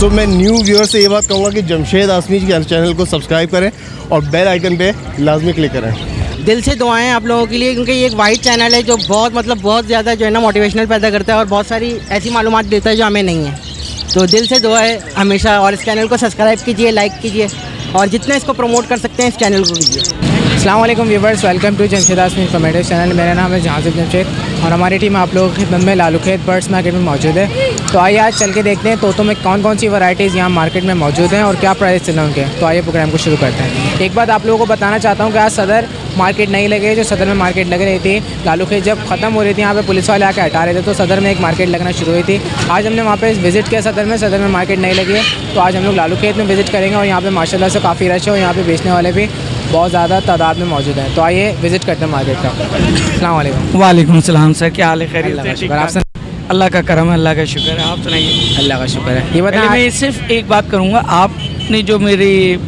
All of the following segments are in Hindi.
सो मैं न्यू व्यूअर से ये बात कहूँगा कि जमशेद आसमी के चैनल को सब्सक्राइब करें और बेल आइकन पे लाजमी क्लिक करें। दिल से दुआएं आप लोगों के लिए, क्योंकि ये एक वाइड चैनल है जो बहुत ज़्यादा जो है ना मोटिवेशनल पैदा करता है और बहुत सारी ऐसी मालूमात देता है जो हमें नहीं है। तो दिल से दुआ है हमेशा, और इस चैनल को सब्सक्राइब कीजिए, लाइक कीजिए और जितना इसको प्रमोट कर सकते हैं इस चैनल को कीजिए। अस्सलाम वालेकुम viewers, welcome to Jamshed Asmi informative channel. मेरा नाम है जहाज़िब जमशेद और हमारी टीम आप लोगों की खिदमत में लालूखेत बर्ड्स मार्केट में मौजूद है। तो आइए आज चल के देखते हैं तोतों में कौन कौन सी वैरायटीज़ यहाँ मार्केट में मौजूद हैं और क्या प्राइस चल रहे हैं उनके। तो आइए प्रोग्राम को शुरू करते हैं। एक बात आप लोगों को बताना चाहता हूँ कि आज सदर मार्केट नहीं लगे, जो सदर में मार्केट लग रही थी लालूखेत जब ख़त्म हो रही थी, यहाँ पे पुलिस वाले आके हटा रहे थे, तो सदर में एक मार्केट लगना शुरू हुई थी। आज हमने वहाँ पे विज़िट किया सदर में मार्केट नहीं लगी है, तो आज हम लोग लालूखेत में विज़िट करेंगे और यहाँ पे माशाल्लाह से काफ़ी रश है और यहाँ पे बेचने वाले भी बहुत ज़्यादा तादाद में मौजूद हैं। तो आइए विज़िट करते हैं मार्केट का। अस्सलाम वालेकुम। वालेकुम सलाम सर, क्या हाल है? खैरियत है? शुक्र, आप अल्लाह का करम है, अल्लाह का शुक्र है। आप सुनाइए। अल्लाह का शुक्र है। ये बताएं, मैं सिर्फ एक बात करूँगा, आपने जो मेरी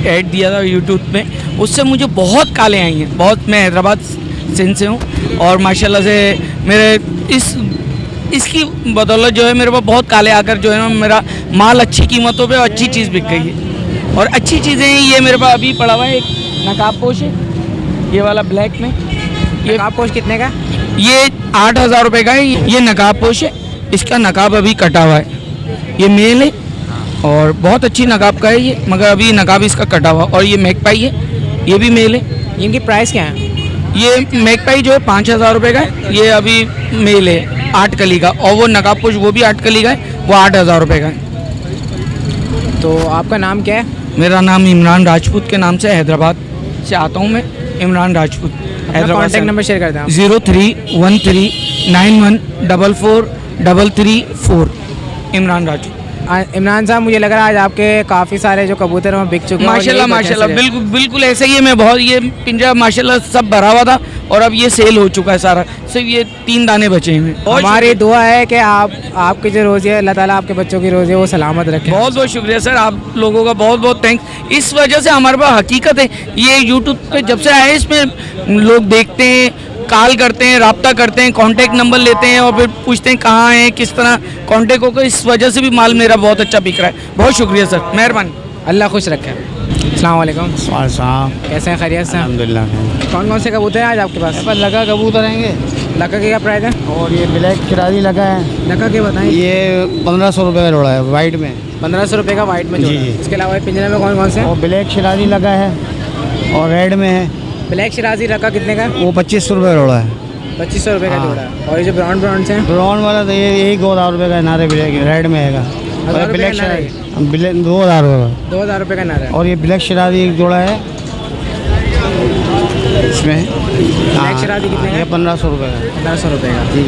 ऐड दिया था यूट्यूब में, उससे मुझे बहुत कालें आई हैं बहुत। मैं हैदराबाद सिंध से हूँ और माशाल्लाह से मेरे इसकी बदौलत जो है मेरे पास बहुत काले आकर जो है ना मेरा माल अच्छी कीमतों पे और अच्छी चीज़ बिक गई है। और अच्छी चीज़ें हैं, ये मेरे पास अभी पड़ा हुआ है एक नकाब पोश है, ये वाला ब्लैक में। ये नकाब पोश कितने का? ये 8,000 रुपये का है। ये नकाब पोश है, इसका नकाब अभी कटा हुआ है। ये मेल है और बहुत अच्छी नकाब का है ये, मगर अभी नकाब इसका कटा हुआ। और ये मैकपाई है, ये भी मेल है। इनकी प्राइस क्या है? ये मैकपाई जो है 5,000 रुपये का है, ये अभी मेल है 8 कली का। और वो नकाब पोश वो भी 8 कली का है, वो 8,000 रुपये का है। तो आपका नाम क्या है? मेरा नाम इमरान राजपूत के नाम से, हैदराबाद से आता हूँ मैं, Imran Rajput. Hyderabad. Contact number share कर दें। 0313914434 इमरान राजपूत। इमरान साहब, मुझे लग रहा है आज आपके काफ़ी सारे जो कबूतर हैं बिक चुके हैं। माशाल्लाह माशाल्लाह, बिल्कुल ऐसे ही है। मैं बहुत, ये पिंजरा माशाल्लाह सब भरा हुआ था और अब ये सेल हो चुका है सारा, सिर्फ ये 3 दाने बचे हैं। हमारी दुआ है कि आपकी जो रोज़ी है, अल्लाह ताला आपके बच्चों की रोज़ी है वो सलामत रखे। बहुत बहुत शुक्रिया सर, आप लोगों का बहुत बहुत थैंक्स। इस वजह से हमारे पास हकीकत है, ये यूट्यूब पे जब से आए इसमें लोग देखते हैं, कॉल करते हैं, रब्ता करते हैं, कांटेक्ट नंबर लेते हैं और फिर पूछते हैं कहाँ हैं, किस तरह कांटेक्ट होकर। इस वजह से भी माल मेरा बहुत अच्छा बिक रहा है। बहुत शुक्रिया सर, मेहरबानी। अल्लाह खुश रखे। अस्सलाम वालेकुम। कैसे हैं? खैरियत से? अल्हम्दुलिल्लाह। कौन कौन से कबूतर हैं आज आपके पास? लगा कबूतर आएंगे लका के क्या प्राइस है? और ये ब्लैक खिरारी लगा है, लका के बताएं। ये 1,500 रुपये का जोड़ा है वाइट में। 1500 रुपये का वाइट में जोड़ा। जी। इसके अलावा पिंजरे में कौन कौन से हैं? और ब्लैक खिरारी लगा है और रेड में है, ब्लैक शिराजी रखा कितने का? वो 2,500 रुपये जोड़ा है। 2,500 रुपये का हाँ। जोड़ा है। और ये जो ब्राउन से हैं? ब्राउन वाला तो ये यही 2,000 रुपये का नारे ब्लैक रेड में है। 1,000 रुपये ब्लैक का नारा है? ब्लैक 2,000 रुपये का। 2,000 रुपये का नारा है। और ये ब्लैक शराजी एक जोड़ा है इसमें। ब्लैक शिराजी कितने का? ये 1,500 रुपये का। 1,500 रुपये का। जी।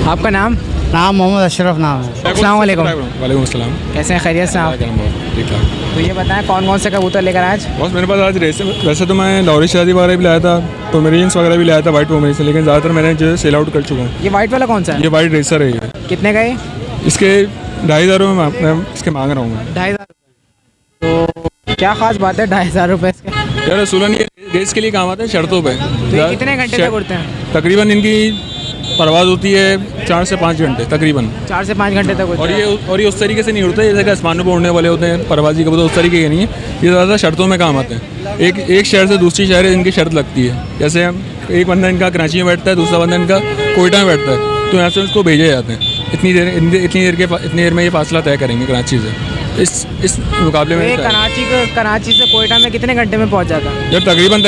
आपका नाम? नाम मोहम्मद अशरफ नाम है। अस्सलाम वालेकुम। वालेकुम अस्सलाम। कैसे हैं? खैरियत से आप? ठीक ठाक। तो ये बताएं कौन कौन से कबूतर लेकर आज? बस मेरे पास आज वैसे तो मैं लॉरी शादी वगैरह भी लाया था, पोमेरियंस वगैरह भी लाया था वाइट पोमेरियंस से, लेकिन ज़्यादातर मैंने जो है सेल आउट कर चुका हूँ। ये वाइट वाला कौन सा है? ये वाइट रेसर है। ये कितने का है? इसके 2,500 में मैं इसके मांग रहा हूँ मैं। 2,500। तो क्या ख़ास बात है 2,500 रुपये इसके? यार रसूलन ये रेस के लिए काम आते हैं शर्तों पे। तो ये कितने घंटे तक उड़ते हैं? तकरीबन इनकी परवाज़ होती है 4 से 5 घंटे तकरीबन। 4 से 5 घंटे तक उड़ते और हैं। ये उस तरीके से नहीं उड़ते जैसे कि आसमानों पर उड़ने वाले होते हैं परवाजी कबूतर, उस तरीके के नहीं है। ये ज़्यादा शर्तों में काम आते हैं। एक शहर से दूसरी शहर इनकी शर्त लगती है। जैसे एक बंदा इनका कराची में बैठता है, दूसरा बंदा इनका कोयटा में बैठता है, तो यहाँ से उसको भेजे जाते हैं। इतनी देर में ये फासला तय करेंगे कराची से। इस मुकाबले में कराची से कोयटा में कितने घंटे में पहुँच जाता है? जब तकरीबन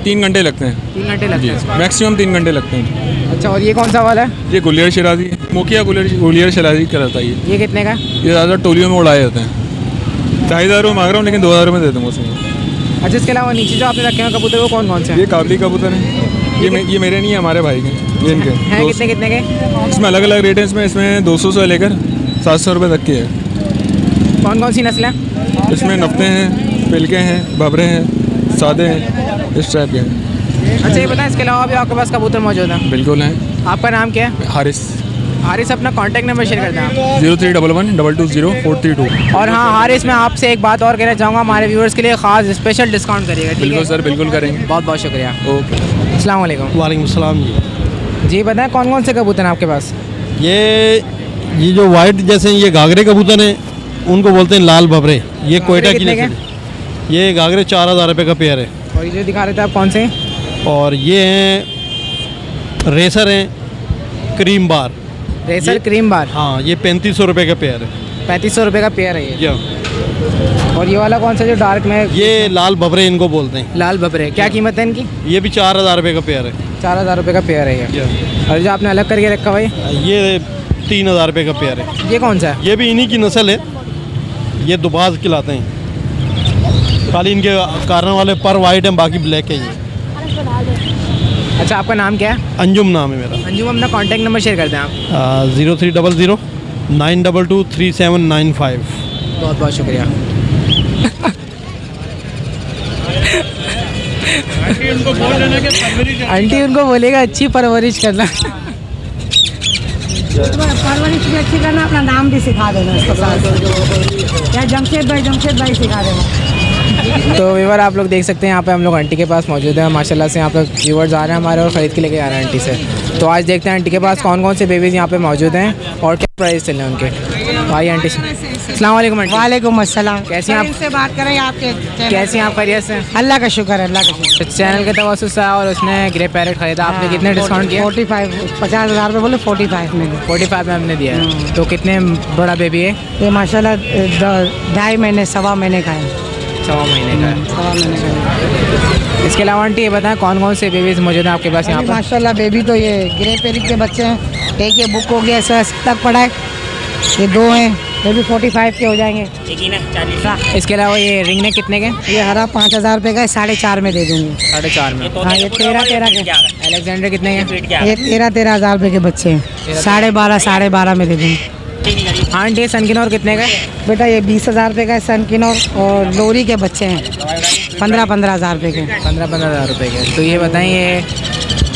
3 घंटे लगते हैं। 3 घंटे लगते हैं मैक्सिमम 3 घंटे लगते हैं। अच्छा, और ये कौन सा वाला है? ये गुलियर शराजी, मोकिया गुलियर शराजी कराता है। ये कितने का? ये ज़्यादा टोलियों में उड़ाए जाते हैं। 2,500 में मांग रहा हूँ, लेकिन 2,000 में दे दूँगा उसमें। अच्छा, इसके अलावा नीचे जो आपने रखे हैं कबूतर वो कौन कौन से हैं? ये काबली कबूतर हैं। ये मेरे नहीं है, हमारे भाई के, ये इनके हैं। कितने के? इसमें अलग अलग रेट है। इसमें 200 से लेकर 700 रुपये तक की है। कौन कौन सी नस्लें? इसमें नफ्ते हैं, पिलके हैं, भबरे हैं, सादे हैं, इस टाइप के हैं। अच्छा, ये बताएं इसके अलावा भी आपके पास कबूतर मौजूद हैं? बिल्कुल हैं। आपका नाम क्या है? हारिस। हारिस, अपना कॉन्टैक्ट नंबर शेयर कर दें आप। 0311220432। और हाँ हारिस, मैं आपसे एक बात और कहना चाहूँगा, हमारे व्यूअर्स के लिए ख़ास स्पेशल डिस्काउंट करिएगा। ठीक है बिल्कुल सर, बिल्कुल करेंगे। बहुत बहुत शुक्रिया। ओके। अस्सलाम वालेकुम। वालेकुम सलाम जी। जी बताएं कौन कौन से कबूतर हैं आपके पास? ये ये जो वाइट जैसे ये घाघरे कबूतर हैं उनको बोलते हैं लाल भवरे। ये कोयटा की कितने के? नस्ल है। ये घाघरे 4000 रुपये का पेयर है। और ये जो दिखा रहे थे आप कौन से हैं? और ये हैं रेसर हैं क्रीम बार। रेसर ये- क्रीम बार हाँ, ये 3500 रुपये का पेयर है। 3500 रुपये का पेयर है ये। या और ये वाला कौन सा जो डार्क में? ये लाल भवरे इनको बोलते हैं। लाल बबरे, क्या कीमत है इनकी? ये भी 4000 रुपये का पेयर है। 4000 रुपये का पेयर है ये। या और जो आपने अलग करके रखा भाई, ये 3000 रुपये का पेयर है। ये कौन सा है? ये भी इन्हीं की नस्ल है। ये दुबाज खिलाते हैं। खाली इनके कारण वाले पर वाइट हैं, बाकी ब्लैक है। ये अच्छा, आपका नाम क्या है? अंजुम नाम है मेरा। अंजुम, अपना कॉन्टैक्ट नंबर शेयर कर दें आप। 0300 922 3795। बहुत बहुत शुक्रिया। आंटी उनको बोलेगा अच्छी परवरिश करना। परवरिश भी अच्छी करना, अपना नाम भी सिखा देना उसके साथ। या जमशेद भाई सिखा देना। तो व्यूवर आप लोग देख सकते हैं यहाँ पे हम लोग आंटी के पास मौजूद है। माशाल्लाह से यहाँ पे व्यूवर्स आ रहे हैं हमारे और ख़रीद के लेके आ रहे हैं आंटी से। तो आज देखते हैं आंटी के पास कौन कौन से बेबीज़ यहाँ पे मौजूद हैं और क्या प्राइस चल रहे हैं उनके। तो आइए आंटी से। अस्सलाम वालेकुम आंटी। वालेकुम अस्सलाम। कैसी हैं आप? से बात करें आपके चैनल कैसी हैं आप? खैरियत से? अल्लाह का शुक्र है, अल्लाह का शुक्र। तो चैनल के तवस्सुस से और उसने ग्रे पैरेट ख़रीदा, आपने कितने डिस्काउंट किया? 45 50,000 रुपये बोले, 45 में दे। 45 में हमने दिया है। तो कितने बड़ा बेबी है? ये माशाल्लाह 2.5 महीने 1.25 महीने का है। 6 महीने का है। 1.25 महीने का है। इसके अलावा आंटी ये बताएं कौन कौन से बेबीज़ मौजूद हैं आपके पास यहाँ अभी पर? माशाल्लाह बेबी तो ये ग्रे पेरिक के बच्चे हैं। एक ये बुक हो गया 180 तक पड़ा है। ये 2 हैं, ये भी 45 के हो जाएंगे। इसके अलावा ये रिंग ने कितने के? ये हरा 5,000 रुपये का है, 4.5 में दे दूँगी। 4.5 में। हाँ, ये 13 के। अलेक्जेंडर कितने के? ये 13,000 रुपये के बच्चे हैं, 12.5 में दे दूँगी। आंटी ये सनकिनोर कितने का है? बेटा ये 20,000 रुपये का है सनकिनोर, और लोरी के बच्चे हैं 15,000 रुपये के। 15,000 रुपये के। तो ये बताएं ये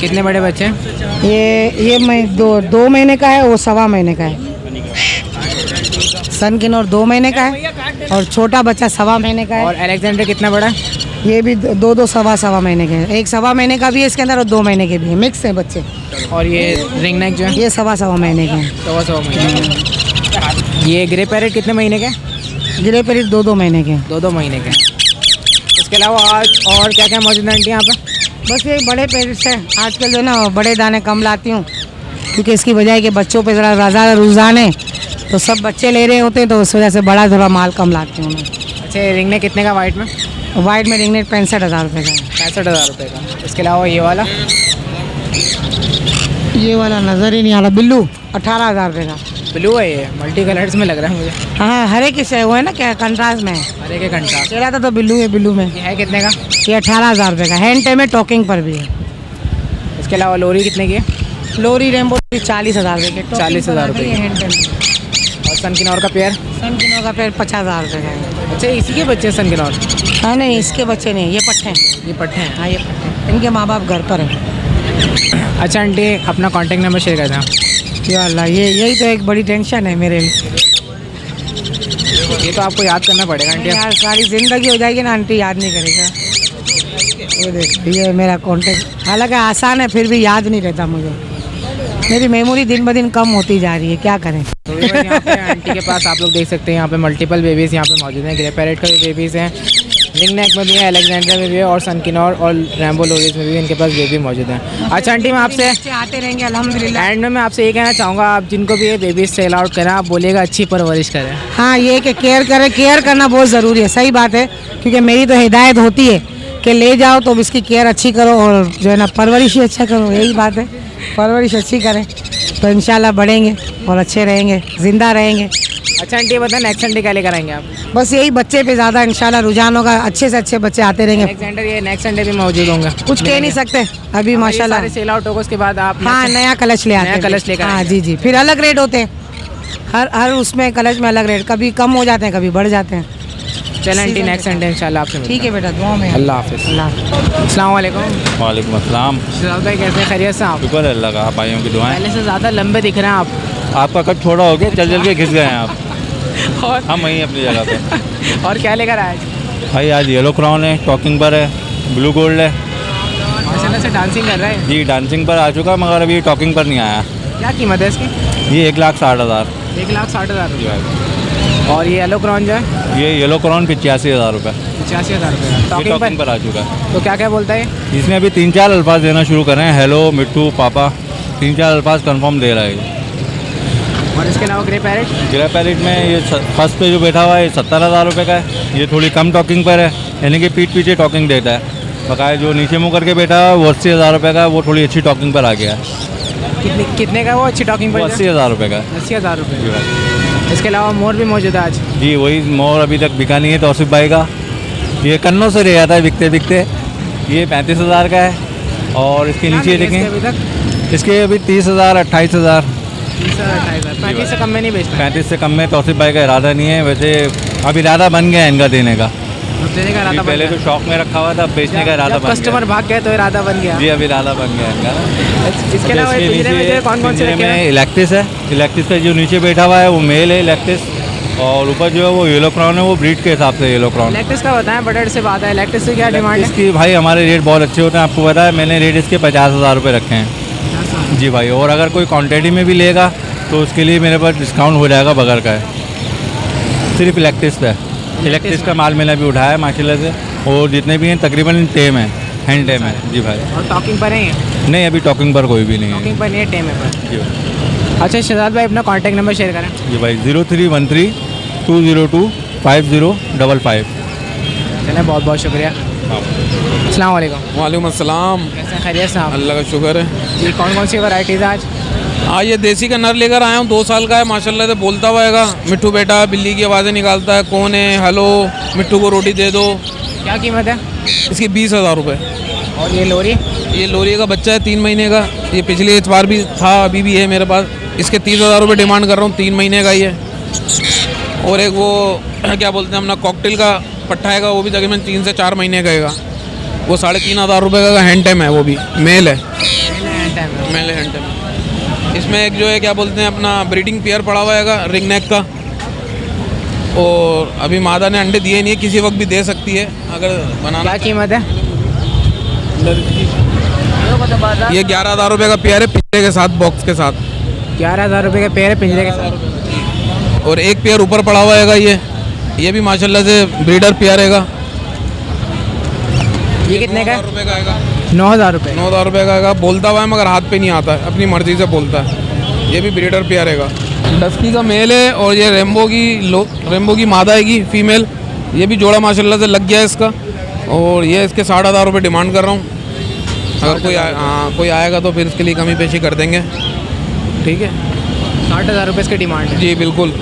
कितने बड़े बच्चे हैं? ये मैं 2 महीने का है, वो 1.25 महीने का है। सनकिनोर 2 महीने का है और छोटा बच्चा 1.25 महीने का और है। अलेक्जेंडर कितना बड़ा है? ये भी 2 1.25 महीने के हैं। एक 1.25 महीने का भी है इसके अंदर और 2 महीने के भी है, मिक्स है बच्चे। और ये रिंग नेक जो है? ये 1.25 महीने के हैं। 1.25 महीने के। ये ग्रे पैरेट कितने महीने के? गिरे पेरिट 2 महीने के हैं। 2 महीने के। इसके अलावा आज और क्या क्या मौजूद है आंटी यहाँ पर? बस ये बड़े पेरिट्स हैं। आजकल जो है ना बड़े दाने कम लाती हूँ, क्योंकि इसकी वजह है कि बच्चों पे ज़रा ज़्यादा रुझान है, तो सब बच्चे ले रहे होते हैं, तो उस वजह से बड़ा थोड़ा माल कम लाती हूँ मैं। अच्छा, ये रिंग नेक कितने का वाइट में? वाइट में रिंगनेट 65,000 रुपये का है। 65,000 रुपये का। इसके अलावा ये वाला? ये वाला नज़र ही नहीं आ रहा, बिल्लू 18,000 रुपये का। ब्लू है ये, मल्टी कलर्स में लग रहा है मुझे। हाँ, हर एक से वो है ना, क्या कंट्रास्ट में है। हरे के घंटा। चला था तो बिल्लू है, बिल्लू में। ये है कितने का? ये 18,000 रुपये का, हैंड टेम में टॉकिंग पर भी है। इसके अलावा लोरी कितने की है? लोरी रेमबो 40,000 रुपये के। 40,000 रुपये की। हैंड टेम। और सनकिनोर का पेयर? सनकिनोर का पेड़ 50,000 रुपये का है। अच्छा, इसी के बच्चे हैं सनकिनोर? हाँ नहीं, इसके बच्चे नहीं, ये पट्टे हैं। ये पट्टे हैं। हाँ, ये पट्टे हैं। इनके माँ बाप घर पर हैं। अच्छा आंटी, अपना कॉन्टैक्ट नंबर शेयर कर दें आप। या अल्लाह, यही तो एक बड़ी टेंशन है मेरे लिए। ये तो आपको याद करना पड़ेगा आंटी। यार सारी ज़िंदगी हो जाएगी ना, आंटी याद नहीं करेगा। ये देख, ये मेरा कॉन्टेक्ट हालांकि आसान है, फिर भी याद नहीं रहता मुझे। मेरी मेमोरी दिन ब दिन कम होती जा रही है, क्या करें। तो यहाँ पे आंटी के पास आप लोग देख सकते हैं यहाँ पे मल्टीपल बेबीज़ यहाँ पे मौजूद हैं। ग्रे पैरेट का भी बेबीज़ हैं, रिंग नेक में भी है, अलेक्जेंडर में भी है, और सनकिनोर और रैम्बो लोरीज में भी इनके पास बेबी मौजूद हैं। अच्छा आंटी, मैं आपसे बच्चे आते रहेंगे अल्हम्दुलिल्लाह। एंड में मैं आपसे ये कहना चाहूँगा, आप जिनको भी ये बेबीज़ सेल आउट करें, आप बोलिएगा अच्छी परवरिश करें। हाँ, ये कि केयर करें, केयर करना बहुत ज़रूरी है। सही बात है, क्योंकि मेरी तो हिदायत होती है कि ले जाओ तो इसकी केयर अच्छी करो और जो है ना परवरिश ही अच्छा करो। यही बात है, परवरिश अच्छी करें तो इंशाल्लाह बढ़ेंगे और अच्छे रहेंगे, ज़िंदा रहेंगे। अच्छा आंटी, ये बताएं नेक्स्ट संडे क्या लेकर आएंगे आप? बस यही बच्चे पे ज़्यादा इंशाल्लाह रुझान होगा, अच्छे से अच्छे बच्चे आते रहेंगे। अलेक्जेंडर ये नेक्स्ट संडे भी मौजूद होंगे? कुछ कह नहीं सकते अभी माशाल्लाह। सेल आउट होगा उसके बाद आप हाँ, नया कलश ले आते नया हैं। कलश लेकर हाँ आएंगे। जी जी, फिर अलग रेट होते हैं। हर उसमें कलश में अलग रेट, कभी कम हो जाते हैं, कभी बढ़ जाते हैं। चलें आंटी, नेक्स्ट संडे इंशाल्लाह आपसे मिलते ठीक है बेटा, दुआ में। हैं। अल्लाह हाफिज़। अल्लाह हाफ़िज़। अस्सलाम वालेकुम। वालेकुम अस्सलाम। शहजाद भाई कैसे, खैरियत से आप? शुक्र है अल्लाह का, आप भाइयों की दुआएं। पहले से ज़्यादा लंबे दिख रहे हैं आप। आपका कट थोड़ा हो गया, चल के घिस गए हैं आप। और हम वहीं अपनी जगह पे। और क्या लेकर आए? भाई आज येलो क्राउन है, टॉकिंग पर है, ब्लू गोल्ड है माशाल्लाह से डांसिंग कर रहे हैं। जी, डांसिंग पर आ चुका मगर अभी टॉकिंग पर नहीं आया। क्या कीमत है इसकी? ये 1,60,000। 1,60,000 रुपये। और ये येलो क्रॉन जो है? ये येलो क्रॉन 85,000 रुपये। 85,000 रुपये टॉकिंग पर आ चुका है। तो क्या क्या बोलता है? इसने अभी 3-4 अल्फाज देना शुरू कर रहे हैं, हेलो, मिट्टू, पापा, 3-4 अल्फाज कंफर्म दे रहा है। और इसके अलावा ग्रे पैरेट? ग्रे पैरेट में ये फर्स्ट पे जो बैठा हुआ है 70,000 रुपये का है। ये थोड़ी कम टॉकिंग पर है, यानी कि पीठ पीछे टॉकिंग देता है। बकाया जो नीचे मुँह करके बैठा हुआ है वो 80,000 रुपये का है, वो थोड़ी अच्छी टॉकिंग पर आ गया है। कितने का वो अच्छी टॉकिंग पर? 80,000 रुपये का है। 80,000 रुपये। इसके अलावा मोर भी मौजूद है आज? जी वही मोर अभी तक बिका नहीं है तौसीफ भाई का। ये कन्नों से रह जाता है बिकते बिकते। ये 35,000 का है। और इसके नीचे देखें, इसके अभी 30,000, 28,000। 35 से कम में नहीं बेचना? 35 से कम में तौसीफ भाई का इरादा नहीं है। वैसे अब इरादा बन गया है इनका देने का। देने का इरादा? पहले तो शौक में रखा हुआ था, अब बेचने का इरादा बन गया। कस्टमर भाग गए तो इरादा बन गया? जी अब इरादा बन गया इनका। इसके अलावा पिंजरे में कौन कौन से रखे हैं? इलेक्ट्रिस है। इलेक्ट्रिस का जो नीचे बैठा हुआ है वो मेल है इलेक्ट्रिस, और ऊपर जो है वो येलो क्रॉन है, वो ब्रीड के हिसाब से येलो क्रॉन। इलेक्ट्रिस का बताएं, बटन से बात है। इलेक्ट्रिस से क्या डिमांड है? इसकी भाई हमारे रेट बहुत अच्छे होते हैं, आपको पता है। मैंने रेट इसके 50,000 रुपये रखे हैं। जी भाई, और अगर कोई क्वान्टिटी में भी लेगा तो उसके लिए मेरे पास डिस्काउंट हो जाएगा बगैर का है। सिर्फ इलेक्ट्रिस पे। इलेक्ट्रिस का माल मैंने अभी उठाया है माशाल्लाह से, और जितने भी हैं तकरीबन टेम है, हैंड टेम है। जी भाई। और टॉकिंग पर है? नहीं, अभी टॉकिंग पर कोई भी नहीं है। टॉकिंग पर नहीं है, टेम है पर। जी भाई। अच्छा शहजाद भाई, अपना कॉन्टैक्ट नंबर शेयर करें। जी भाई, 0313 202 5055। चलें, बहुत बहुत शुक्रिया। अस्सलाम वालेकुम। वालेकुम अस्सलाम। कैसे हैं? खैरियत साहब? अल्लाह का शुक्र है जी। कौन कौन सी वैराइटीज़ आज? हाँ, ये देसी का नर लेकर आया हूँ, 2 साल का है माशाल्लाह से। बोलता हुआ है, मिट्टू बेटा, बिल्ली की आवाज़ें निकालता है, कौन है, हेलो, मिट्टू को रोटी दे दो। क्या कीमत है इसकी? 20,000 रुपये। और ये लोरी? ये लोरी का बच्चा है, 3 महीने का। ये पिछले इतवार भी था, अभी भी है मेरे पास। इसके 30,000 रुपये डिमांड कर रहा हूँ, 3 महीने का ही है। और एक वो क्या बोलते हैं अपना कॉकटेल का पट्टा है, वो भी तकरीबन 3 से 4 महीने का है। वो 3,500 रुपये का हैंड टाइम है, वो भी मेल है। मेल है, हैंड टाइम। इसमें एक जो है क्या बोलते हैं अपना ब्रीडिंग पेयर पड़ा हुआ है रिंग नेक का, और अभी मादा ने अंडे दिए नहीं है, किसी वक्त भी दे सकती है अगर बनाना। क्या कीमत है? ये 11,000 रुपये का पेयर है, पिंजरे के साथ, बॉक्स के साथ। 11,000 रुपये का पेयर है पिंजरे के साथ। और एक पेयर ऊपर पड़ा हुआ है, ये भी माशाल्लाह से ब्रीडर पेयर है। ये कितने का? 9,000 रुपये का आएगा। 9,000 रुपये। 9,000 रुपये का आएगा। बोलता हुआ है मगर हाथ पे नहीं आता है, अपनी मर्ज़ी से बोलता है। ये भी ब्रीडर पेयर है। डस्की का मेल है, और ये रेम्बो की मादा है फीमेल। ये भी जोड़ा माशाल्लाह से लग गया है इसका, और ये इसके 60,000 रुपये डिमांड कर रहा हूँ। अगर कोई आएगा तो फिर इसके लिए कमी पेशी कर देंगे, ठीक है। 60,000 रुपये इसकी डिमांड है? जी बिल्कुल।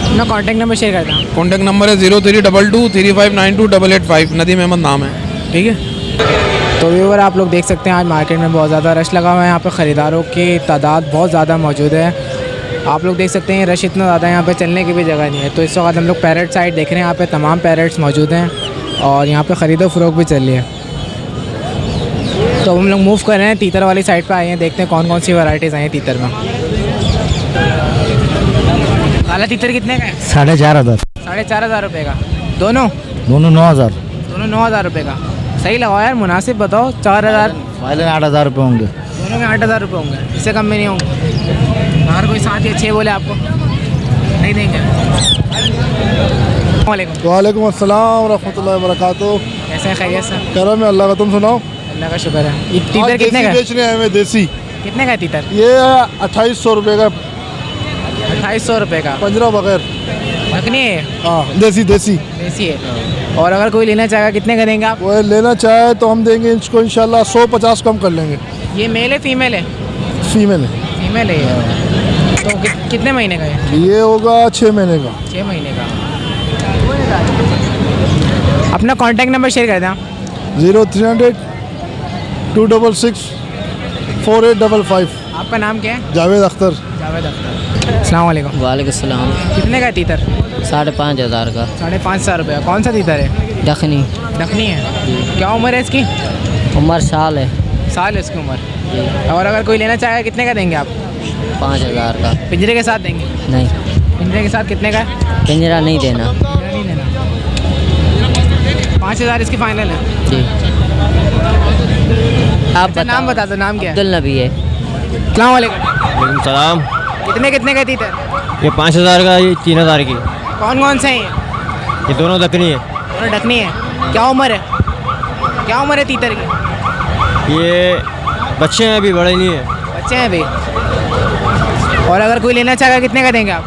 अपना कॉन्टैक्ट नंबर शेयर करता हूँ। कॉन्टैक्ट नंबर है 0322 3592 885। नदीम अहमद नाम है, ठीक है। तो व्यूअर, आप लोग देख सकते हैं आज मार्केट में बहुत ज़्यादा रश लगा हुआ है। यहाँ पे ख़रीदारों की तादाद बहुत ज़्यादा मौजूद है। आप लोग देख सकते हैं रश इतना ज़्यादा है, यहाँ पे चलने की भी जगह नहीं है। तो इस वक्त हम लोग पैरेट साइड देख रहे हैं, यहाँ पे तमाम पैरेट्स मौजूद हैं, और यहाँ पे ख़रीदो फ़रोख्त भी चल रही है। तो हम लोग मूव कर रहे हैं, तीतर वाली साइड पे आए हैं, देखते हैं कौन कौन सी वैराइटीज़ आई हैं तीतर में। काला तीतर कितने का है? 4,500। 4,500 रुपये का? दोनों 9,000। दोनों 9,000 रुपये का? सही लगाओ यार, मुनासिब बताओ। 4,000 फाइनल 8,000 रुपये होंगे। दोनों के 8,000 रुपये होंगे, इससे कम में नहीं होंगे। अगर कोई साथ ही अच्छे बोले आपको नहीं देंगे? वालेकुम अस्सलाम रहमतुल्लाहि व बरकातुहू। कैसे हैं? खैरियत से? करम है अल्लाह का, तुम सुनाओ? अल्लाह का शुक्र है। ये तीतर कितने का? बेचने आए हुए देसी। कितने का है तीतर? ये 2,800 रुपये का। 2,800 रुपये का? पंजरा बगैर। रखनी है? हाँ, देसी देसी है। और अगर कोई लेना चाहेगा कितने का देंगे आप? वो लेना चाहे तो हम देंगे इसको इंशाल्लाह 150 कम कर लेंगे। ये मेल है फीमेल है? फीमेल है। फीमेल है ये। तो कितने महीने का है? ये होगा 6 महीने का। 6 महीने का। अपना कॉन्टैक्ट नंबर शेयर कर दें। 0300 266 4855। आपका नाम क्या है? जावेद अख्तर। जावेद अख्तर। अस्सलाम वालेकुम। वालेकुम सलाम। कितने का है तीतर? 5,500 का। 5,500 रुपये। कौन सा तीतर है? दखनी। दखनी है। क्या उम्र है इसकी? उम्र साल है। साल है इसकी उम्र। और अगर कोई लेना चाहे कितने का देंगे आप? 5,000 का। पिंजरे के साथ देंगे? नहीं, पिंजरे के साथ कितने का है? पिंजरा नहीं देना। नहीं देना। 5,000 इसकी फाइनल है जी। आप नाम बता दो। नाम क्या है? अब्दुल नबी है। अस्सलाम वालेकुम। सलाम। कितने कितने का तीतर? ये 5,000 का, ये 3,000 की। कौन कौन से हैं ये दोनों दकनी है। दोनों ढकनी है। क्या उम्र है? क्या उम्र है तीतर की? ये बच्चे हैं, अभी बड़े नहीं है। बच्चे हैं अभी। और अगर कोई लेना चाहेगा कितने का देंगे आप?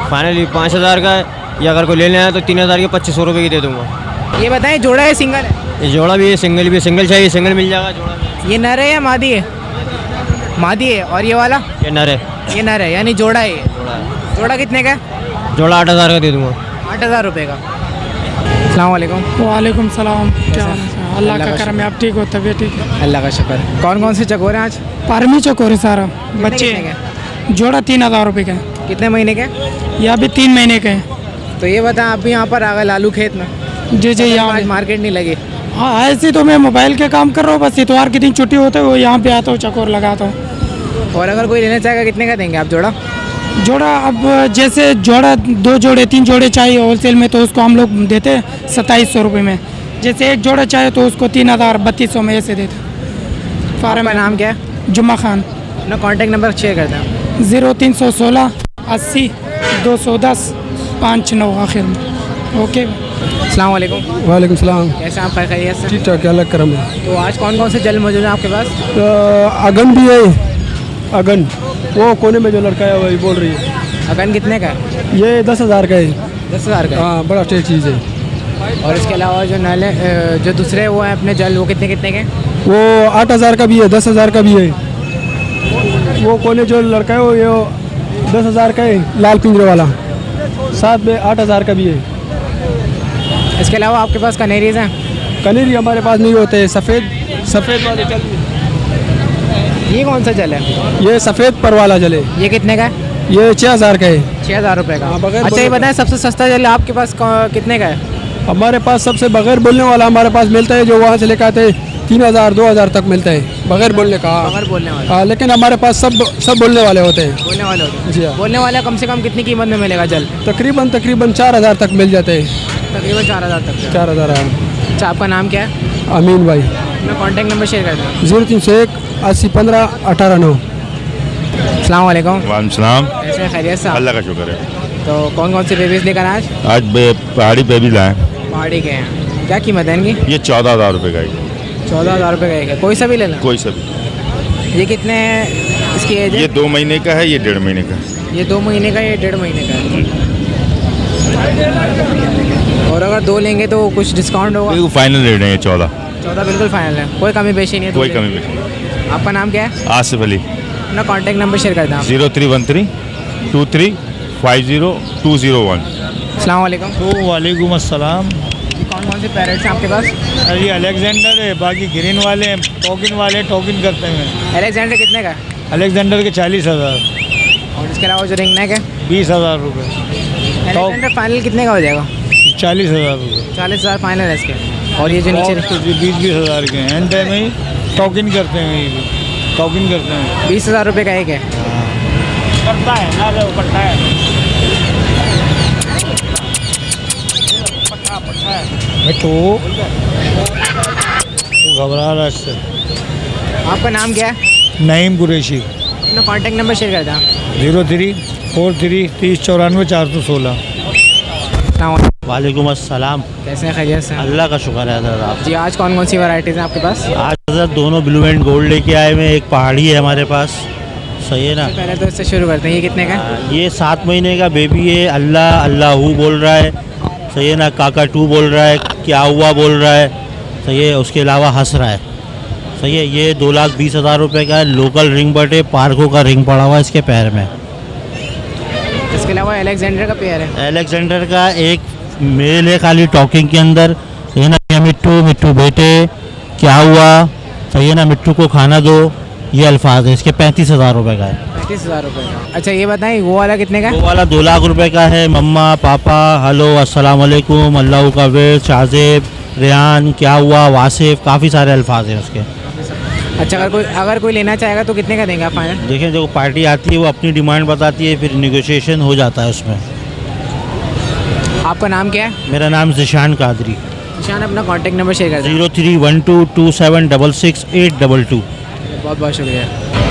फाइनली 5,000 का है, या अगर कोई लेना है तो 3,000 के 2,500 रुपये की दे दूँगा। ये बताएं, जोड़ा है सिंगल है? ये जोड़ा भी है, सिंगल भी है। सिंगल चाहिए सिंगल मिल जाएगा, जोड़ा भी। ये नर है या मादी है? मादी है। और ये वाला? ये नर है। ये नर है, यानी जोड़ा है ये। जोड़ा कितने का है? जोड़ा 8,000 का दे दूँगा। 8,000 रुपये का। अस्सलाम वालेकुम। वालेकुम सलाम। क्या हाल है? अल्लाह अल्लाह का का करम है, आप ठीक हो? तबीयत ठीक है? अल्लाह का शुक्र। कौन कौन से चकोर हैं आज? पारमी चकोर है सारा। बच्चे कितने के? जोड़ा 3,000 रुपये का है। कितने महीने के? यह अभी 3 महीने के हैं। तो ये बताएं, आप भी यहाँ पर आ गए लालू खेत में? जी जी, यहाँ आज मार्केट नहीं लगी? हाँ, ऐसे तो मैं मोबाइल के काम कर रहा हूँ, बस इतवार के दिन छुट्टी होते हुए यहाँ पे आता हूँ, चकोर लगाता हूँ। और अगर कोई लेना चाहेगा कितने का देंगे आप जोड़ा? जोड़ा अब जैसे जोड़ा 2 जोड़े 3 जोड़े चाहिए होलसेल में तो उसको हम लोग देते हैं 2,700 रुपये में। जैसे एक जोड़ा चाहिए तो उसको 3,000 3,200 में ऐसे देते। फार्म का नाम क्या है? जुम्मा खान। अपना कॉन्टैक्ट नंबर शेयर करते हैं। 0316 80 210 59 आखिर में। ओके। अस्सलाम वालेकुम। वालेकुम सलाम। कैसे आप खैरियत से? ठीक ठाक, अलग करम है। तो आज कौन कौन से जल मौजूद हैं आपके पास? अगन भी है। अगन वो कोने में जो लड़का है वही बोल रही है। अगन कितने का है? ये 10,000 का है। 10,000 का? हाँ, बड़ा अच्छी चीज़ है। और इसके अलावा जो नाले जो दूसरे वो हैं अपने जल, वो कितने कितने के? वो 8,000 का भी है, 10,000 का भी है। वो कोने जो लड़का है वो ये 10,000 का है, लाल पिंजरे वाला। साथ में 8,000 का भी है। इसके अलावा आपके पास कनेरीज हैं? कनेरी हमारे पास नहीं होते, सफ़ेद वाले जल। ये कौन सा जल है? ये सफ़ेद पर वाला जल है। ये कितने का है? ये 6,000 का है। 6,000 रुपये का। बगैर अच्छा, ये बोलने बताएं, सबसे सस्ता जल आपके पास कितने का है? हमारे पास सबसे बगैर बोलने वाला हमारे पास मिलता है, जो वहाँ से लेकर आते हैं 3,000 2,000 तक मिलता है बगैर बोलने का। बगैर बोलने वाला? हाँ, लेकिन हमारे पास सब बोलने वाले होते हैं। बोलने वाले होते हैं? जी हाँ। बोलने वाला कम से कम कितनी कीमत में मिलेगा जल? तकरीबन 4,000 तक मिल जाते हैं। तकरीबन 4,000 तक। 4,000। अच्छा, आपका नाम क्या है? अमीन भाई। अपना कॉन्टैक्ट नंबर शेयर कर दें। 0301 80 15 18 9। अस्सलाम वालेकुम। वालेकुम सलाम। कैसे हैं? खैरियत से? अल्लाह का शुक्र है। तो कौन कौन से बेबीज लेकर आज? आज पहाड़ी बेबी लाए। पहाड़ी के हैं। क्या कीमत है इनकी? ये 14,000 रुपये का है। 14,000 रुपये का एक है। कोई सा भी लेना? कोई सा भी। ये कितने इसकी एज है? ये 2 महीने का है, ये 1.5 महीने का। ये 2 महीने का, ये 1.5 महीने का है। और अगर 2 लेंगे तो कुछ डिस्काउंट होगा? बिल्कुल फाइनल रेट है ये 14। 14 बिल्कुल फाइनल है, कोई कमी पेशी नहीं है? कोई कमी नहीं। आपका नाम क्या है? आसिफ अली। अपना कॉन्टैक्ट नंबर शेयर कर दें आप। 0313 23 50 201। अस्सलाम वालेकुम। वालेकुम अस्सलाम। कौन कौन से पैरेट्स हैं आपके पास? अरे अलेक्जेंडर है, बाकी ग्रीन वाले हैं, टोकिन करते हैं। अलेक्जेंडर कितने का है? अलेक्जेंडर के 40,000। और इसके अलावा जो रिंग नेक है? 20,000 रुपये। अलेक्जेंडर फाइनल कितने का हो जाएगा? 40,000 रुपये। 40,000 फाइनल है इसके। और ये जो नीचे 20,000 के हैं, एंड टाइम में टोकिन करते हैं। ये भी टोकिन करते हैं। 20,000 रुपये का एक है। पट्टा है ना, पट्टा है। तो घबरा रहा है इससे। आपका नाम क्या है? नईम कुरैशी। अपना कॉन्टैक्ट नंबर शेयर कर दें। 0343 30 94 416। वालेकुम अस्सलाम। कैसे हैं? खैरियत से? अल्लाह का शुक्र है हज़रत। आप जी, आज कौन कौन सी वैरायटीज़ हैं आपके पास? आज हज़रत दोनों ब्लू एंड गोल्ड लेके आए हुए हैं। एक पहाड़ी है हमारे पास, सही है ना? पहले तो इससे शुरू करते हैं। ये कितने का? ये 7 महीने का बेबी है। अल्लाह अल्लाहू बोल रहा है, सही है ना? काका 2 बोल रहा है, क्या हुआ बोल रहा है, सही है? उसके अलावा हंस रहा है, सही है? ये 2,20,000 रुपये का है। लोकल रिंग बट है, पार्को का रिंग पड़ा हुआ है इसके पैर में। इसके अलावा अलेक्जेंडर का पेयर है। अलेक्जेंडर का एक मेल है खाली टॉकिंग के अंदर, सही है ना? ये मिट्टू बेटे क्या हुआ, सही है ना? मिट्टू को खाना दो, ये अल्फाज है। इसके 35,000 रुपये का है। 35,000 रुपये का। अच्छा, ये बताएं, वो वाला कितने का है? वो वाला 2 लाख रुपए का है। मम्मा पापा हेलो अस्सलाम वालेकुम, अल्लाह का वेर, शाहजेब, रेहान, क्या हुआ, वासिफ, काफ़ी सारे अल्फाज हैं उसके। अच्छा, अगर कोई लेना चाहेगा तो कितने का देंगे आप फाइनल? देखें, जो पार्टी आती है वो अपनी डिमांड बताती है, फिर निगोशिएशन हो जाता है उसमें। आपका नाम क्या है? मेरा नाम ज़िशान कादरी। ज़िशान, अपना कॉन्टैक्ट नंबर शेयर कर दें। 0312 2766 822। बहुत बहुत शुक्रिया।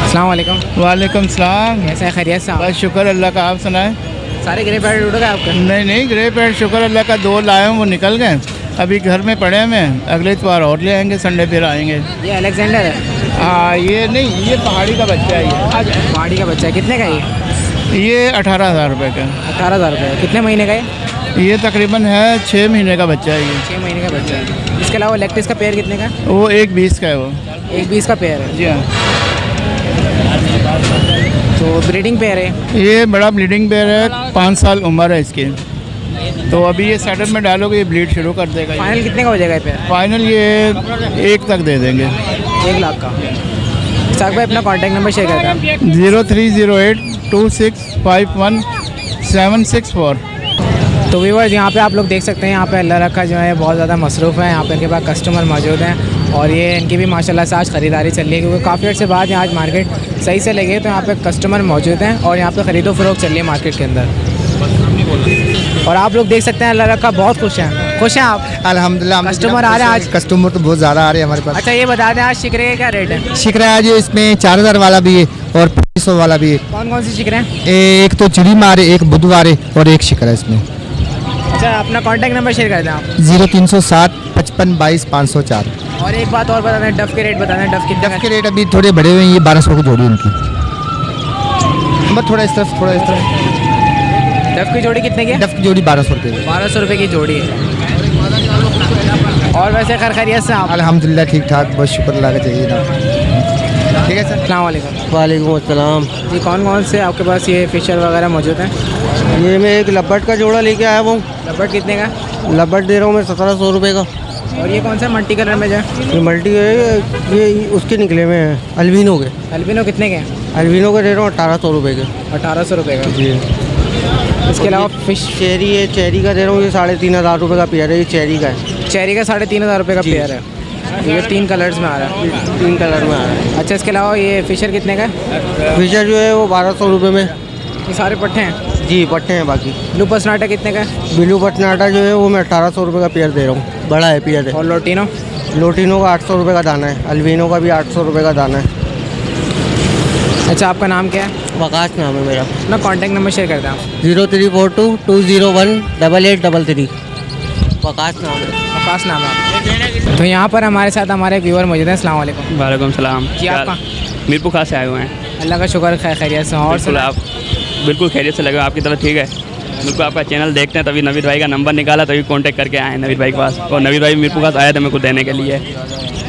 अस्सलाम वालेकुम। वालेकुम सलाम। कैसे हैं, खैरियत से? बस शुक्र अल्लाह का, आप सुनाएं। सारे ग्रे पैड उड़ गए आपके? नहीं ग्रे पैड शुक्र अल्लाह का 2 लाए हूँ, वो निकल गए। अभी घर में पड़े हैं, मैं अगले इतवार और ले आएंगे, संडे फिर आएंगे। ये अलेक्जेंडर है? ये नहीं, ये पहाड़ी का बच्चा है। ये पहाड़ी का बच्चा है। कितने का ये 18,000 रुपये का। 18,000 रुपये। कितने महीने का ये तकरीबन है 6 महीने का बच्चा है। ये 6 महीने का बच्चा है। इसके अलावा लैक्टिस का पेयर कितने का? वो 1,20 का है। वो 1,20 का पेयर है। जी हाँ। तो ब्रीडिंग पेयर है? ये बड़ा ब्लीडिंग पेयर है, 5 साल उम्र है इसकी। तो अभी ये सेटअप में डालोगे, ये ब्लीड शुरू कर देगा। फाइनल कितने का हो जाएगा ये पेयर? फाइनल ये 1 तक दे देंगे। 1 लाख का। साहब भाई अपना कॉन्टैक्ट नंबर शेयर करता है। 0308 2651 764। तो व्यूअर्स यहाँ पे आप लोग देख सकते हैं, यहाँ पे अल्लाह रखा जो है बहुत ज़्यादा मसरूफ़ है। यहाँ पे इनके पास कस्टमर मौजूद हैं और ये इनकी भी माशाल्लाह से आज ख़रीदारी चल रही है, क्योंकि काफ़ी अर्से बाद यहाँ आज मार्केट सही से लगे, तो यहाँ पे कस्टमर मौजूद हैं और यहाँ पे ख़रीदो फ़रोख्त चल रही है मार्केट के अंदर। और आप लोग देख सकते हैं अल्लाह रखा बहुत खुश हैं आप? अल्हम्दुलिल्लाह कस्टमर आ रहे हैं आज? कस्टमर तो बहुत ज़्यादा आ रहे हैं हमारे पास। अच्छा ये बता दें आज शिकरे का क्या रेट है? शिकरा आज इसमें 4,000 वाला भी है और 2500 वाला भी है। कौन कौन सी शिकरे हैं? एक तो चिड़ी मारे, एक बुधवार है और एक शिकरा है इसमें। अच्छा अपना कॉन्टैक्ट नंबर शेयर कर दें आप। 0360 55 22 504। और एक बात और बता दें, डफ के रेट बता दें। डफ के रेट अभी थोड़े बढ़े हुए हैं, ये 1200 को जोड़ी उनकी। बस थोड़ा इस तरफ। डफ की जोड़ी कितने की है? डफ की जोड़ी 1200 रुपये। 1200 रुपये की जोड़ी है। और वैसे खैरियत से आप? अल्हम्दुलिल्लाह ठीक ठाक, बस शुक्र अल्लाह का चाहिए ना। ठीक है सर। अस्सलाम वालेकुम। वालेकुम अस्सलाम जी। कौन कौन से आपके पास ये फिशर वगैरह मौजूद हैं? ये मैं एक लब्बट का जोड़ा लेके आया हूँ। लब्बट कितने का? लब्बट दे रहा हूँ मैं 1700 रुपये का। और ये कौन सा मल्टी कलर में जो? ये मल्टी है, ये उसके निकले हुए हैं अल्बिनो के। अल्बिनो कितने के? अल्बिनो के दे रहा हूँ 1800 रुपये के। 1800 रुपये का जी। इसके अलावा फिश चेरी है, चेरी का दे रहा हूँ ये 3,500 रुपये का पेयर है। ये चेरी का है। चेरी का 3,500 रुपये का पेयर है। ये 3 कलर्स में आ रहा है। 3 कलर में आ रहा है। अच्छा इसके अलावा ये फिशर कितने का? फिशर जो है वो 1200 रुपये में। ये सारे पट्टे हैं? जी पट्टे हैं। बाकी ब्लू पसनाटा कितने का? ब्लू पसनाटा जो है वो मैं 1800 रुपये का पेयर दे रहा हूँ, बड़ा है पेयर है। और लोटिनो? लोटिनो का 800 रुपये का दाना है। अल्बिनो का भी 800 रुपये का दाना है। अच्छा आपका नाम क्या है? वकास नाम है मेरा। अपना कॉन्टैक्ट नंबर शेयर करते हैं आप। 0342 201 8833। वकास नाम है। वकास नाम है। तो यहाँ पर हमारे साथ हमारे व्यूअर मौजूद हैं। अस्सलाम वालेकुम। वालेकुम सलाम। जी आपका? मीरपुर खास से आए हुए हैं। अल्लाह का शुक्र खैरियत से। और बिल्कुल आप बिल्कुल खैरियत से लगे, आपकी तरफ ठीक है। बिल्कुल आपका चैनल देखते हैं, तभी नवीद भाई का नंबर निकाला, तभी कांटेक्ट करके आए नवीद भाई के पास। और नवीद भाई मीरपुर खास आया था मेरे को देने के लिए।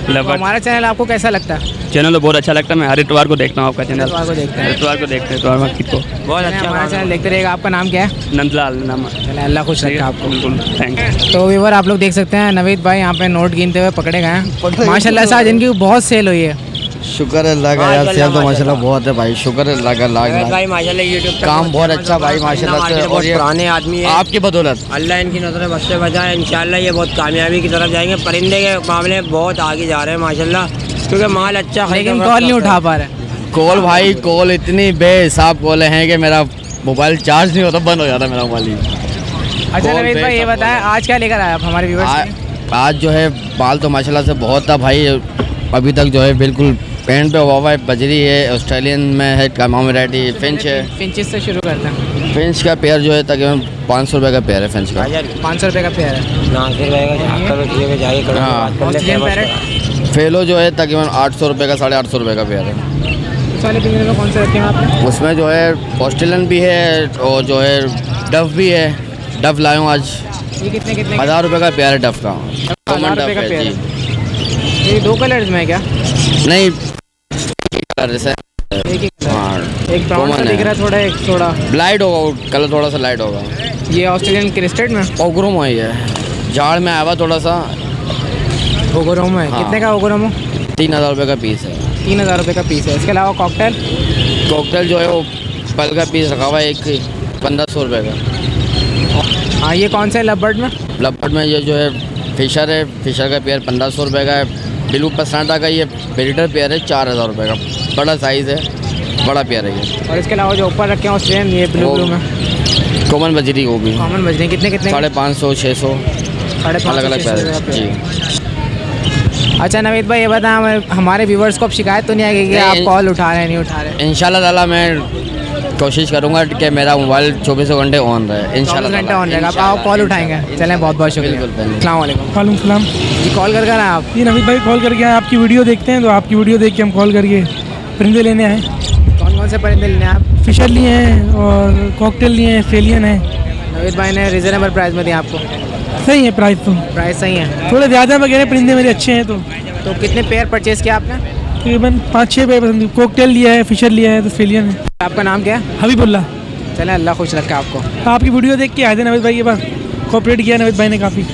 तो हमारा चैनल आपको कैसा लगता है? चैनल तो बहुत अच्छा लगता है, मैं हर इतवार को देखता हूँ आपका चैनल। इतवार को देखते हैं? इतवार को देखते हैं, इतवार मार्केट को बहुत अच्छा हमारा चैनल देखते रहेगा। आपका नाम क्या है? नंदलाल नाम है। अल्लाह खुश रखे आपको। बिल्कुल थैंक यू। तो व्यूअर आप लोग देख सकते हैं नवीद भाई यहाँ पे नोट गिनते हुए पकड़े गए हैं। माशाल्लाह से आज इनकी बहुत सेल हुई है। शुक्र अल्लाह का यार, सेल तो माशाल्लाह बहुत है भाई। शुक्र अल्लाह का लाख भाई माशाल्लाह यूट्यूब काम बहुत अच्छा भाई माशाल्लाह से। और ये पुराने आदमी है, आपकी बदौलत अल्लाह इनकी नजरें बस से बचाए। इंशाल्लाह ये बहुत कामयाबी की तरफ जाएंगे। परिंदे के मामले में बहुत आगे जा रहे हैं माशाल्लाह, क्योंकि माल अच्छा। लेकिन कॉल नहीं उठा पा रहे। कॉल भाई कॉल इतनी बेहिसाब कॉल हैं कि मेरा मोबाइल चार्ज नहीं होता, बंद हो जाता मेरा मोबाइल ही। अच्छा नवीद भाई ये बताएं आज क्या लेकर आए आप हमारे व्यूअर्स? आज जो है बाल तो माशाल्लाह से बहुत था भाई। अभी तक जो है बिल्कुल पेंट पे हुआ है। बजरी है, ऑस्ट्रेलियन में है, तमाम वैरायटी। फिंच है। फिंचेस से शुरू करते हैं। फिंच का पेयर जो है तकरीबन 500 रुपये का पेयर है। फिंच का 500 रुपये का पेयर है। फेलो जो है तकरीबन 800 रुपये का, 850 रुपये का पेयर है। सारे पिंजरे में कौन से रखे हैं आपने? उसमें जो है ऑस्ट्रेलियन भी है और जो है डफ भी है। डफ लाया हूँ आज। ये कितने 1000 रुपये का पेयर है डफ का। 1000 रुपये का पेयर है। ये 2 कलर्स में है क्या? नहीं एक ही कलर। एक ब्राउन सा दिख रहा है थोड़ा, एक थोड़ा लाइट होगा, कलर थोड़ा सा लाइट होगा। ये ऑस्ट्रेलियन क्रिस्टेड में ओगरोमो है, झाड़ में आया हुआ थोड़ा सा। ओगरोमो है। कितने का ओगरोमो? 3000 रुपये का पीस है। 3000 रुपये का पीस है। इसके अलावा कॉकटेल जो है वो पल का पीस रखा हुआ है, एक 1500 रुपये का। हाँ ये कौन सा है लबर्ड में? लबर्ड में ये जो है फिशर है। फिशर का पेयर 1500 रुपये का है। ब्लू पसनाटा का ये ब्रीडर पेयर है 4000 रुपये का। बड़ा साइज़ है, बड़ा पेयर है ये। और इसके अलावा जो ऊपर रखे हैं ऑस्ट्रेलियन ये ब्लू में कॉमन बजरी, वो भी कॉमन बजरी। कितने 550 600 अलग अलग पेयर है जी। अच्छा नवीद भाई ये बताएं, हमारे व्यूवर्स को अब शिकायत तो नहीं आएगी कि नहीं, आप कॉल उठा रहे हैं नहीं उठा रहे? इंशाल्लाह ताला मैं कोशिश करूँगा कि मेरा मोबाइल 24 घंटे ऑन रहे। इंशाल्लाह 24 घंटे ऑन रहेगा। आप कॉल उठाएंगे? चलें, बहुत बहुत शुक्रिया। अस्सलाम वालेकुम। वालेकुम सलाम जी, कॉल कर आए आप? जी नवीद भाई कॉल करके आए, आपकी वीडियो देखते हैं तो आपकी वीडियो देख के हम कॉल करके परिंदे लेने आए। कौन कौन से परिंदे लेने आप? फिशर लिए हैं और कॉकटेल लिए हैं, ऑस्ट्रेलियन है। नवीद भाई ने रिजनेबल प्राइस में दिया आपको? सही है प्राइस तो, प्राइस सही है। थोड़े ज़्यादा वगैरह परिंदे मेरे अच्छे हैं। तो कितने पेयर परचेज़ किया आपने? तकरीबन 5-6 पेयर पसंद। कॉकटेल लिया है, फिशर लिया है, तो ऑस्ट्रेलियन है। आपका नाम क्या है? हबीबुल्ला। चलें, अल्लाह खुश रखे आपको। आपकी वीडियो देख के आए थे नवीद भाई के पास, कोऑपरेट किया नवीद भाई ने काफ़ी।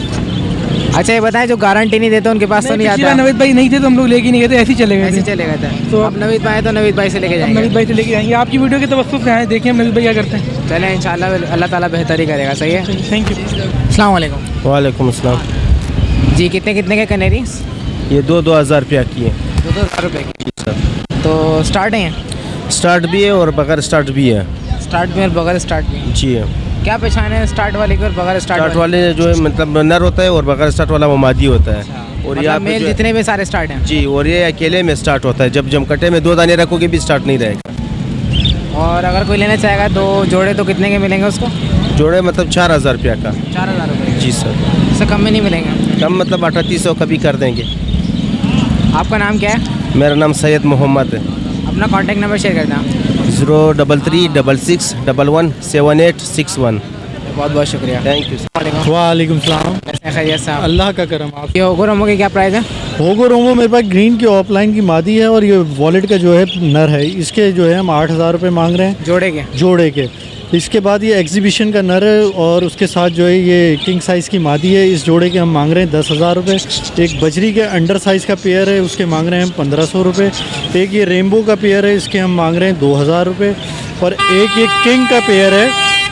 अच्छा ये बताएं, जो गारंटी नहीं देते उनके पास तो नहीं आता? नवीद भाई नहीं थे तो हम लोग लेके नहीं गए थे, ऐसे ही चले गए थे। चले गए थे। तो अब नवीद भाई तो नवीद भाई से लेके जाएंगे? नवीद भाई से लेके जाएंगे। आपकी वीडियो के तवज्जुह से आए, देखिए हम नवीद भाई क्या करते हैं। चलें, इंशाल्लाह अल्लाह ताला बेहतर ही करेगा। सही है, थैंक यू। अस्सलाम वालेकुम। वालेकुम अस्सलाम। जी, कितने कितने के कनेरीज? ये 2,000 रुपया की है। 2,000 रुपये की? सर तो स्टार्ट है? स्टार्ट भी है और बगैर स्टार्ट भी है। स्टार्ट भी और बगैर स्टार्ट भी? जी है। क्या पहचान है स्टार्ट वाले की और बगैर स्टार्ट वाले जो है मतलब नर होता है और बगैर स्टार्ट वाला वो मादी होता है। और मतलब मेल जितने भी सारे स्टार्ट हैं? जी, और ये अकेले में स्टार्ट होता है। जब जमकटे में 2 दाने रखोगे भी स्टार्ट नहीं रहेगा। और अगर कोई लेना चाहेगा 2 जोड़े तो कितने के मिलेंगे उसको? जोड़े मतलब 4,000 रुपया का। 4,000 रुपये? जी सर। इससे कम में नहीं मिलेंगे? कम मतलब 3800 कभी कर देंगे। आपका नाम क्या है? मेरा नाम सैयद मोहम्मद है। अपना कॉन्टैक्ट नंबर शेयर कर दें। 033667861। बहुत बहुत शुक्रिया, थैंक यू। वालेकुम सलाम। खैरियत साहब? अल्लाह का करम। आप ये होगो रोमो की क्या प्राइस है? होगो रोमो मेरे पास ग्रीन की ऑफलाइन की मादी है और ये वॉलेट का जो है नर है। इसके जो है हम 8,000 रुपये मांग रहे हैं जोड़े के। इसके बाद ये एग्जीबिशन का नर है और उसके साथ जो है ये किंग साइज़ की मादी है। इस जोड़े के हम मांग रहे हैं 10,000 रुपये। एक बजरी के अंडर साइज़ का पेयर है, उसके मांग रहे हैं हम 1,500 रुपये। एक ये रेनबो का पेयर है, इसके हम मांग रहे हैं 2,000 रुपये। और एक ये किंग का पेयर है,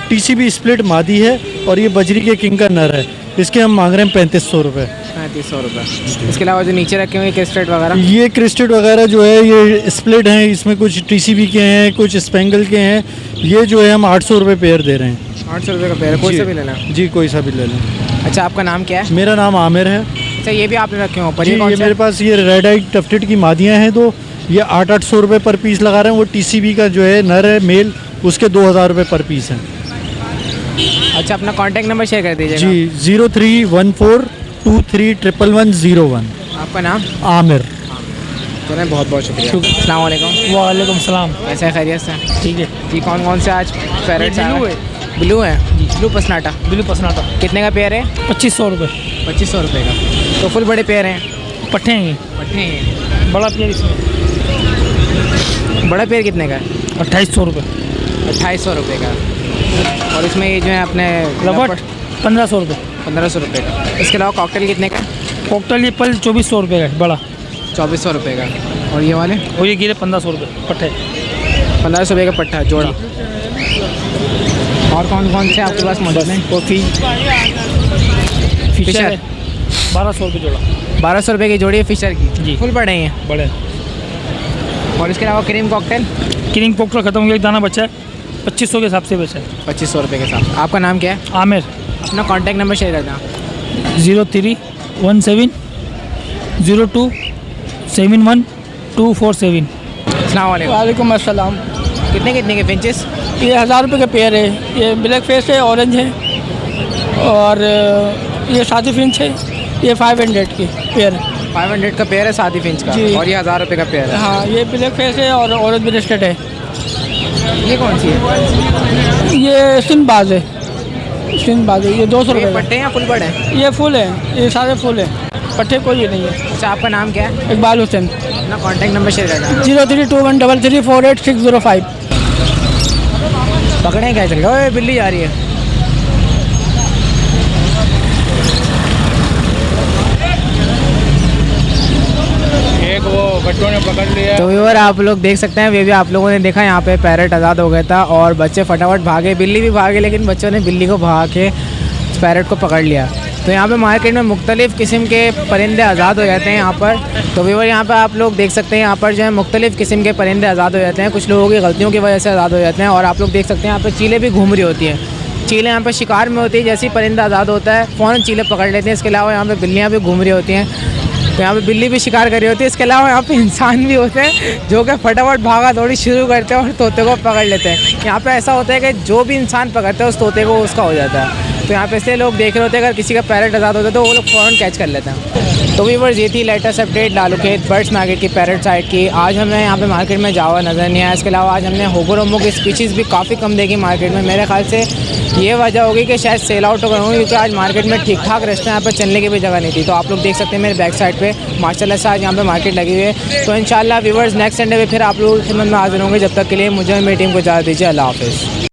TCB स्प्लिट मादी है और ये बजरी के किंग का नर है, इसके हम मांग रहे हैं 3,500 रुपये। 3,500 रुपये। इसके अलावा जो नीचे रखे हुए क्रिस्टेड वगैरह? ये क्रिस्टेड वगैरह जो है ये स्प्लिट हैं, इसमें कुछ TCB के हैं, कुछ स्पेंगल के हैं। ये जो है हम 800 रुपये पेयर दे रहे हैं। 800 रुपये का पेयर, कोई सा भी लेना? जी, कोई सा भी ले लें। अच्छा, आपका नाम क्या है? मेरा नाम आमिर है। अच्छा, ये भी आपने रखे हो? जी, ये मेरे पास ये रेड आई टफ्टेड की मादियाँ हैं, तो ये 800 रुपये पर पीस लगा रहे हैं। वो TCB का जो है नर है मेल, उसके 2,000 रुपये पर पीस हैं। अच्छा, अपना कॉन्टैक्ट नंबर शेयर कर दीजिएगा। जी, 0314231101। आपका नाम? आमिर। चलें, बहुत बहुत शुक्रिया। अस्सलाम वालेकुम। वालेकुम सलाम। कैसे है? खैरियत से? ठीक है जी, कौन कौन से आज पैरेट्स आए हैं? ब्लू है जी, ब्लू पसनाटा। ब्लू पसनाटा कितने का पेयर है? 2500 रुपये। 2500 रुपये का। तो फुल बड़े पेयर हैं? पट्टे हैं। पट्टे हैं। बड़ा पेयर इसमें? बड़ा पेयर कितने का है? 2800 रुपये। 2800 रुपये का। और इसमें ये जो है अपने लपट 1500 रुपये। 1500 रुपये का। इसके अलावा कॉकटेल कितने का? कॉकटेल ये पल 2400 रुपये का है, बड़ा 2400 रुपये का। और ये वाले? और ये गिरे 1500 रुपये पट्टे। 1500 रुपये का पट्टा जोड़ा। और कौन कौन से आपके पास मौजूद हैं? कॉफ़ी फिशर है 1200 रुपये जोड़ा। 1200 रुपये की जोड़ी है फिशर की जी। फुल बड़े हैं? बड़े। और इसके अलावा क्रीम कॉकटेल? क्रीम कॉकटेल ख़त्म हो गया, एक दाना बचा है, 2500 के हिसाब से बचा है। 2500 रुपये के हिसाब। आपका नाम क्या है? आमिर। अपना कॉन्टैक्ट नंबर शेयर कर दें। 0317027147। अस्सलाम वालेकुम। वालेकुम अस्सलाम। कितने कितने के फिंचेस? ये 1000 रुपये का पेयर है। ये ब्लैक फेस है, ऑरेंज है, और ये सादी फिंच है, ये 500 की पेयर है। 500 का पेयर है सादी फिंच का। और ये 1000 रुपये का पेयर है? हाँ, ये ब्लैक फेस है और ऑरेंज ब्रेस्टेड है। ये कौन सी है? ये सिंबाज है, सिंबाज है। ये 200 रुपये। पट्टे हैं या फुल बड़े हैं? ये फुल है, ये सारे फुल है, पट्टे कोई नहीं है। अच्छा, आपका नाम क्या है? इकबाल हुसैन। अपना कॉन्टैक्ट नंबर शेयर करना। 032133486005। पकड़े क्या चल? ओए, बिल्ली जा रही है। एक वो बच्चों ने पकड़ लिया। तो व्यूअर आप लोग देख सकते हैं, वे भी आप लोगों ने देखा, यहाँ पे पैरेट आज़ाद हो गया था और बच्चे फटाफट भागे, बिल्ली भी भागे, लेकिन बच्चों ने बिल्ली को भाग के पैरेट को पकड़ लिया। तो यहाँ पे मार्केट में मुख्तलिफ़ किस्म के परिंदे आज़ाद हो जाते हैं यहाँ पर। तो व्यूअर यहाँ पर आप लोग देख सकते हैं, यहाँ पर जो है मुख्तलिफ़ किस्म के परिंदे आज़ाद हो जाते हैं। कुछ लोगों की गलतियों की वजह से आज़ाद हो जाते हैं। और आप लोग देख सकते हैं यहाँ पर चीलें भी घूम रही होती हैं। चीलें यहाँ पर शिकार में होती है, जैसे ही परिंदा आज़ाद होता है फ़ौरन चीलें पकड़ लेते हैं। इसके अलावा यहाँ पर बिल्लियाँ भी घूम रही होती हैं। तो यहाँ पे बिल्ली भी शिकार कर रही होती है। इसके अलावा यहाँ पे इंसान भी होते हैं जो कि फटाफट भागा दौड़ी शुरू करते हैं और तोते को पकड़ लेते हैं। यहाँ पे ऐसा होता है कि जो भी इंसान पकड़ता है उस तोते को उसका हो जाता है। तो यहाँ पे इसलिए लोग देख रहे होते हैं, अगर किसी का पैरेट आज़ाद होता है तो वो लोग फ़ौरन कैच कर लेते हैं। तो व्यूअर्स, ये थी latest update Lalukhet birds market की पैरेट साइड की। आज हमें यहाँ पे मार्केट में जावा नज़र नहीं आया। इसके अलावा आज हमने होगोरोमो की स्पीशीज़ भी काफ़ी कम देखी मार्केट में। मेरे ख्याल से ये वजह होगी कि शायद सेल आउट हो गए होंगे, क्योंकि आज मार्केट में ठीक ठाक रेस्टोरेंट यहाँ पर चलने की भी जगह नहीं थी। तो आप लोग देख सकते हैं मेरे बैक साइड पे माशाल्लाह से आज यहाँ पे मार्केट लगी हुई है। तो इंशाल्लाह व्यूअर्स नेक्स्ट संडे पे फिर आप लोगों की खिदमत में हाजिर होंगे। जब तक के लिए मुझे मेरी टीम को इजाज़त दीजिए। अल्लाह हाफ़िज़।